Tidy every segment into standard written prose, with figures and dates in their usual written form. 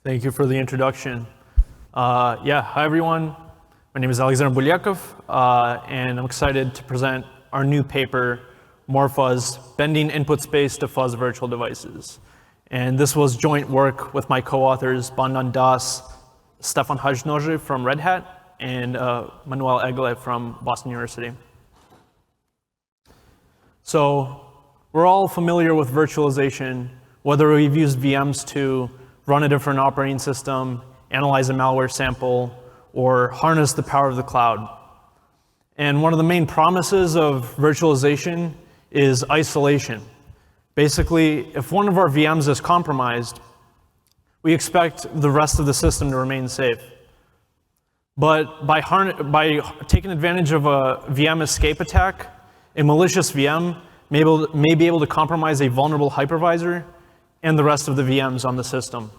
Thank you for the introduction. Hi everyone. My name is Bulekov, and I'm excited to present our new paper, Morphuzz, Bending Input Space to Fuzz Virtual Devices. And this was joint work with my co-authors, Bandan, Stefan Hajnoczi from Red Hat, and Manuel Egele from Boston University. So we're all familiar with virtualization, whether we've used VMs to run a different operating system, analyze a malware sample, or harness the power of the cloud. And one of the main promises of virtualization is isolation. Basically, if one of our VMs is compromised, we expect the rest of the system to remain safe. But by taking advantage of a VM escape attack, a malicious VM may be able to compromise a vulnerable hypervisor and the rest of the VMs on the system.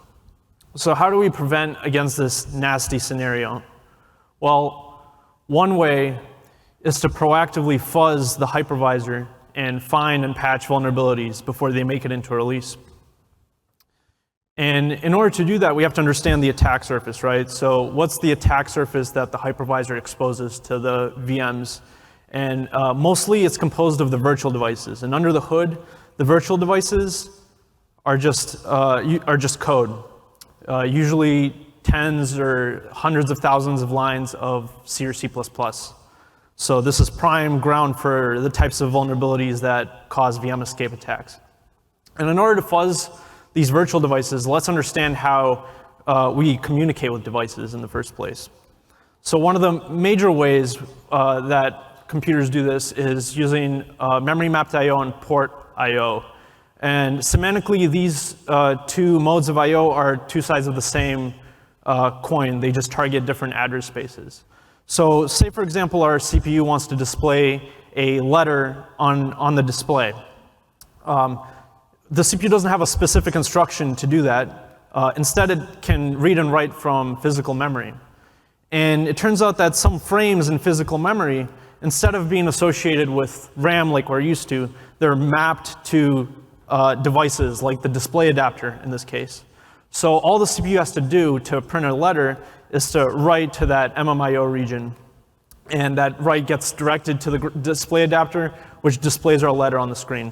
So how do we prevent against this nasty scenario? Well, one way is to proactively fuzz the hypervisor and find and patch vulnerabilities before they make it into a release. And in order to do that, we have to understand the attack surface, right? So what's the attack surface that the hypervisor exposes to the VMs? And mostly it's composed of the virtual devices. And under the hood, the virtual devices are just code, usually tens or hundreds of thousands of lines of C or C++. So this is prime ground for the types of vulnerabilities that cause VM escape attacks. And in order to fuzz these virtual devices, let's understand how we communicate with devices in the first place. So one of the major ways that computers do this is using memory mapped I/O and port I/O. And semantically, these two modes of I/O are two sides of the same coin. They just target different address spaces. So say, for example, our CPU wants to display a letter on the display. The CPU doesn't have a specific instruction to do that. Instead, it can read and write from physical memory. And it turns out that some frames in physical memory, instead of being associated with RAM like we're used to, they're mapped to devices like the display adapter in this case. So all the CPU has to do to print a letter is to write to that MMIO region. And that write gets directed to the display adapter, which displays our letter on the screen.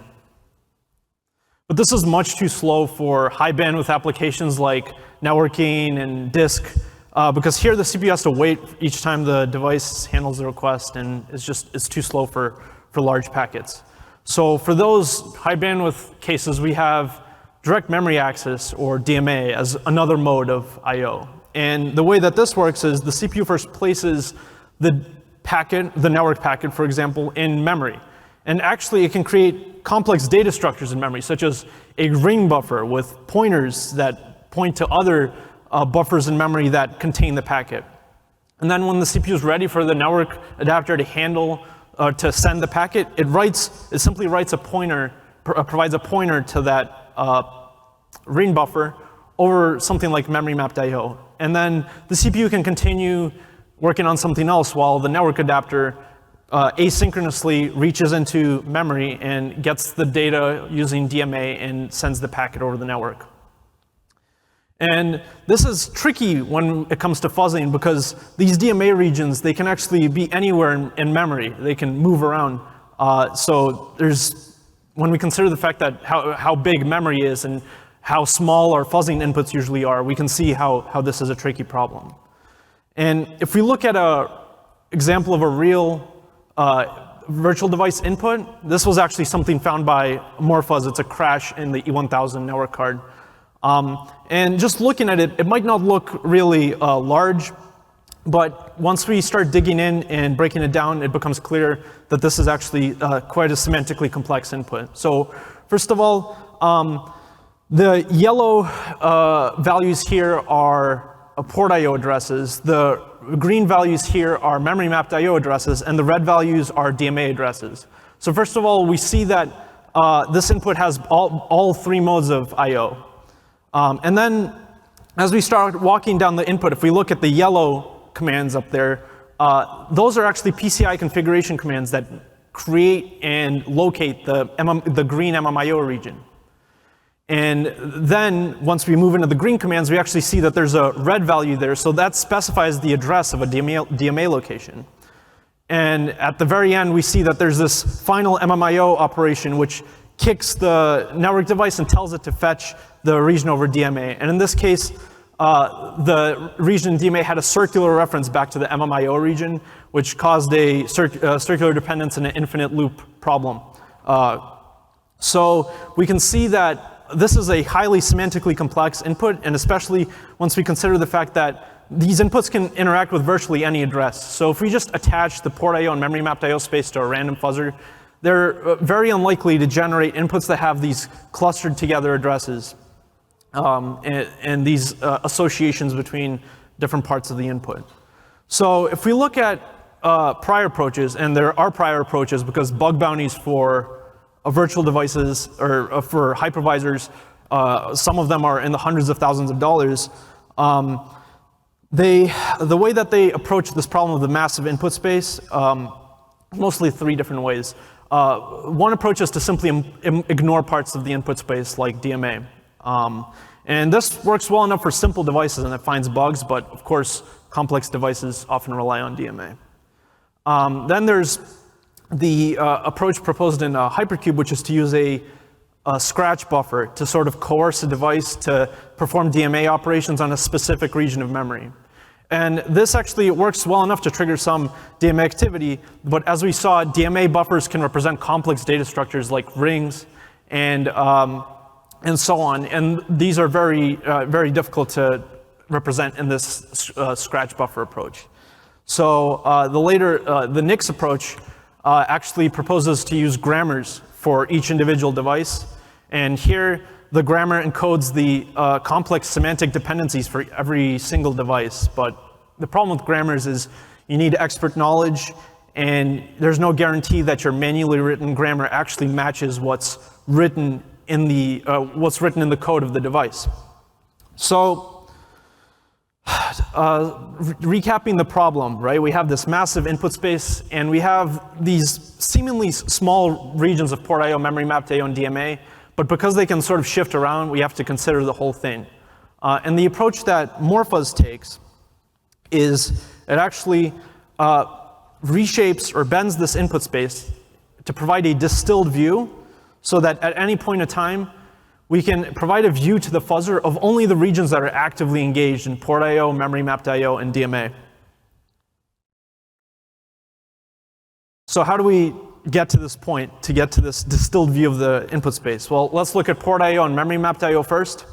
But this is much too slow for high bandwidth applications like networking and disk, because here the CPU has to wait each time the device handles the request, and it's too slow for large packets. So for those high bandwidth cases, we have direct memory access, or DMA, as another mode of I/O. And the way that this works is the CPU first places the network packet, for example, in memory. And actually, it can create complex data structures in memory, such as a ring buffer with pointers that point to other buffers in memory that contain the packet. And then when the CPU is ready for the network adapter to handle to send the packet, it simply writes a pointer, provides a pointer to that ring buffer over something like memory mapped I/O. And then the CPU can continue working on something else while the network adapter asynchronously reaches into memory and gets the data using DMA and sends the packet over the network. And this is tricky when it comes to fuzzing, because these DMA regions, they can actually be anywhere in memory. They can move around. So when we consider the fact that how big memory is and how small our fuzzing inputs usually are, we can see how this is a tricky problem. And if we look at an example of a real virtual device input, this was actually something found by Morphuzz. It's a crash in the E1000 network card. And just looking at it, it might not look really large, but once we start digging in and breaking it down, it becomes clear that this is actually quite a semantically complex input. So first of all, the yellow values here are port I/O addresses. The green values here are memory mapped I/O addresses, and the red values are DMA addresses. So first of all, we see that this input has all three modes of I/O. And then as we start walking down the input, if we look at the yellow commands up there, those are actually PCI configuration commands that create and locate the green MMIO region. And then once we move into the green commands, we actually see that there's a red value there. So that specifies the address of a DMA location. And at the very end, we see that there's this final MMIO operation, which kicks the network device and tells it to fetch the region over DMA. And in this case, the region in DMA had a circular reference back to the MMIO region, which caused a circular dependence and an infinite loop problem. So we can see that this is a highly semantically complex input, and especially once we consider the fact that these inputs can interact with virtually any address. So if we just attach the port IO and memory mapped IO space to a random fuzzer, they're very unlikely to generate inputs that have these clustered together addresses and these associations between different parts of the input. So if we look at prior approaches, and there are prior approaches because bug bounties for virtual devices or for hypervisors, some of them are in the hundreds of thousands of dollars. The way that they approach this problem of the massive input space, mostly 3 different ways. One approach is to simply ignore parts of the input space like DMA. And this works well enough for simple devices and it finds bugs, but of course, complex devices often rely on DMA. Then there's the approach proposed in Hypercube, which is to use a scratch buffer to sort of coerce a device to perform DMA operations on a specific region of memory. And this actually works well enough to trigger some DMA activity, but as we saw, DMA buffers can represent complex data structures like rings and so on, and these are very, very difficult to represent in this scratch buffer approach. So the NIX approach actually proposes to use grammars for each individual device. And here, the grammar encodes the complex semantic dependencies for every single device. But the problem with grammars is you need expert knowledge, and there's no guarantee that your manually written grammar actually matches what's written in the code of the device. So, recapping the problem, right? We have this massive input space, and we have these seemingly small regions of port IO, memory mapped IO, and DMA, but because they can sort of shift around, we have to consider the whole thing. And the approach that Morphuzz takes is it actually reshapes or bends this input space to provide a distilled view so that at any point in time, we can provide a view to the fuzzer of only the regions that are actively engaged in port IO, memory mapped IO, and DMA. So how do we get to this point, to get to this distilled view of the input space? Well, let's look at port IO and memory mapped IO first.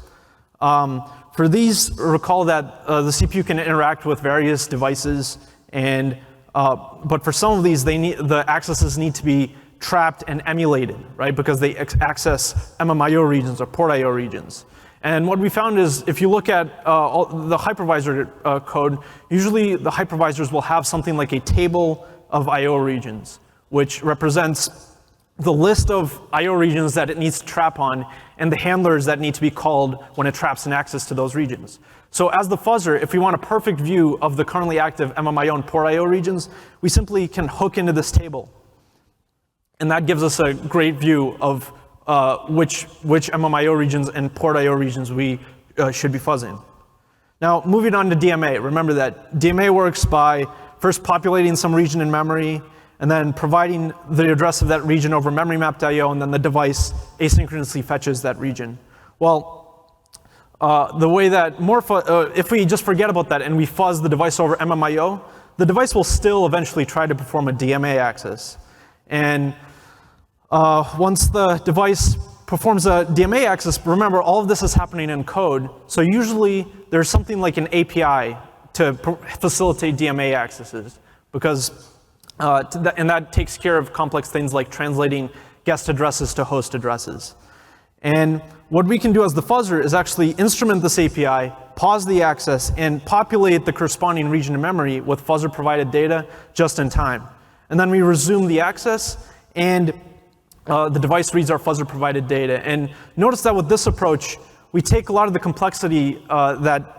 For these, recall that the CPU can interact with various devices, and but for some of these, the accesses need to be trapped and emulated, right? Because they access MMIO regions or port IO regions. And what we found is if you look at the hypervisor code, usually the hypervisors will have something like a table of IO regions, which represents the list of IO regions that it needs to trap on and the handlers that need to be called when it traps an access to those regions. So as the fuzzer, if we want a perfect view of the currently active MMIO and port IO regions, we simply can hook into this table. And that gives us a great view of which MMIO regions and port IO regions we should be fuzzing. Now, moving on to DMA. Remember that DMA works by first populating some region in memory, and then providing the address of that region over memory mapped IO, and then the device asynchronously fetches that region. Well, the way that if we just forget about that and we fuzz the device over MMIO, the device will still eventually try to perform a DMA access. And once the device performs a DMA access, remember all of this is happening in code. So usually there's something like an API to facilitate DMA accesses, because and that takes care of complex things like translating guest addresses to host addresses. And what we can do as the fuzzer is actually instrument this API, pause the access, and populate the corresponding region in memory with fuzzer provided data just in time. And then we resume the access, and the device reads our fuzzer provided data. And notice that with this approach, we take a lot of the complexity that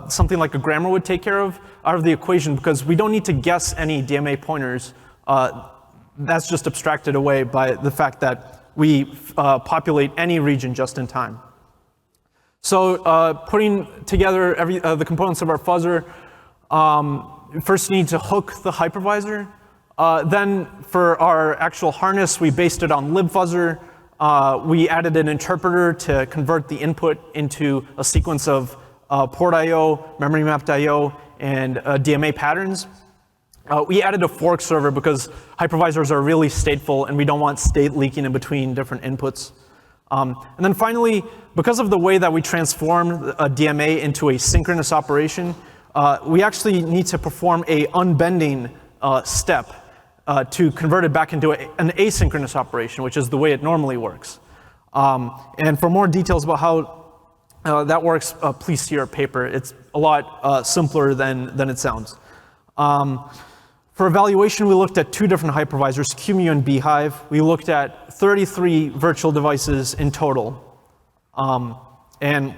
something like a grammar would take care of out of the equation, because we don't need to guess any DMA pointers. That's just abstracted away by the fact that we populate any region just in time. So putting together the components of our fuzzer, first you need to hook the hypervisor. Then for our actual harness, we based it on libfuzzer. We added an interpreter to convert the input into a sequence of port I/O, memory mapped I/O, and DMA patterns. We added a fork server because hypervisors are really stateful and we don't want state leaking in between different inputs. And then finally, because of the way that we transform a DMA into a synchronous operation, we actually need to perform a unbending step to convert it back into an asynchronous operation, which is the way it normally works. And for more details about how that works, please see our paper. It's a lot simpler than it sounds. For evaluation, we looked at two different hypervisors, QEMU and Beehive. We looked at 33 virtual devices in total. And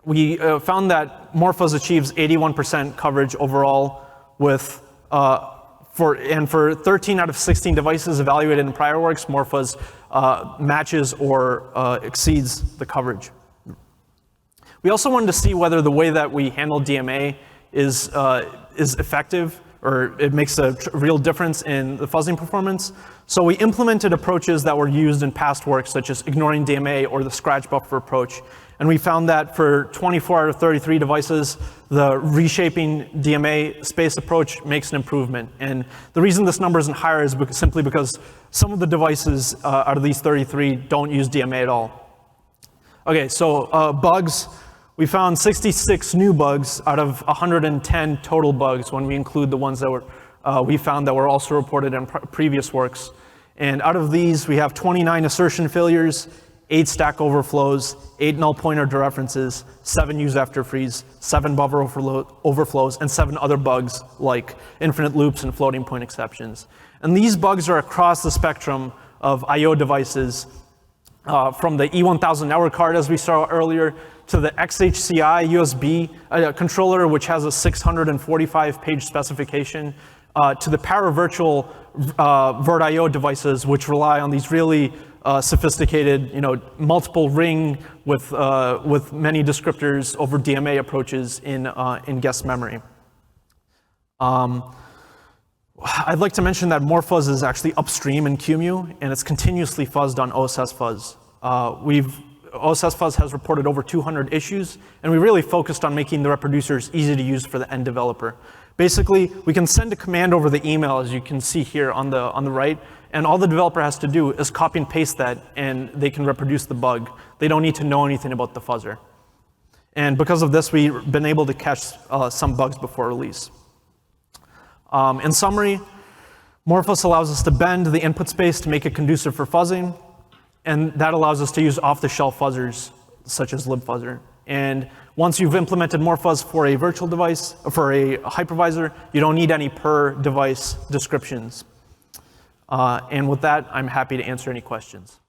we found that Morphuzz achieves 81% coverage overall with, for 13 out of 16 devices evaluated in prior works, Morphuzz matches or exceeds the coverage. We also wanted to see whether the way that we handle DMA is effective, or it makes a real difference in the fuzzing performance. So we implemented approaches that were used in past works, such as ignoring DMA or the scratch buffer approach. And we found that for 24 out of 33 devices, the reshaping DMA space approach makes an improvement. And the reason this number isn't higher is simply because some of the devices out of these 33 don't use DMA at all. Okay, so bugs. We found 66 new bugs out of 110 total bugs when we include the ones that we found that were also reported in previous works. And out of these, we have 29 assertion failures, 8 stack overflows, 8 null pointer dereferences, 7 use after freeze, 7 buffer overflows, and 7 other bugs like infinite loops and floating point exceptions. And these bugs are across the spectrum of I/O devices, from the E1000 network card, as we saw earlier, to the XHCI USB controller, which has a 645-page specification, to the paravirtual VirtIO devices, which rely on these really sophisticated, multiple ring with many descriptors over DMA approaches in guest memory. I'd like to mention that Morphuzz is actually upstream in QEMU, and it's continuously fuzzed on OSS Fuzz. OSS Fuzz has reported over 200 issues, and we really focused on making the reproducers easy to use for the end developer. Basically, we can send a command over the email, as you can see here on the right, and all the developer has to do is copy and paste that, and they can reproduce the bug. They don't need to know anything about the fuzzer. And because of this, we've been able to catch some bugs before release. In summary, Morphuzz allows us to bend the input space to make it conducive for fuzzing, and that allows us to use off-the-shelf fuzzers, such as libfuzzer. And once you've implemented Morphuzz for a virtual device, for a hypervisor, you don't need any per-device descriptions. And with that, I'm happy to answer any questions.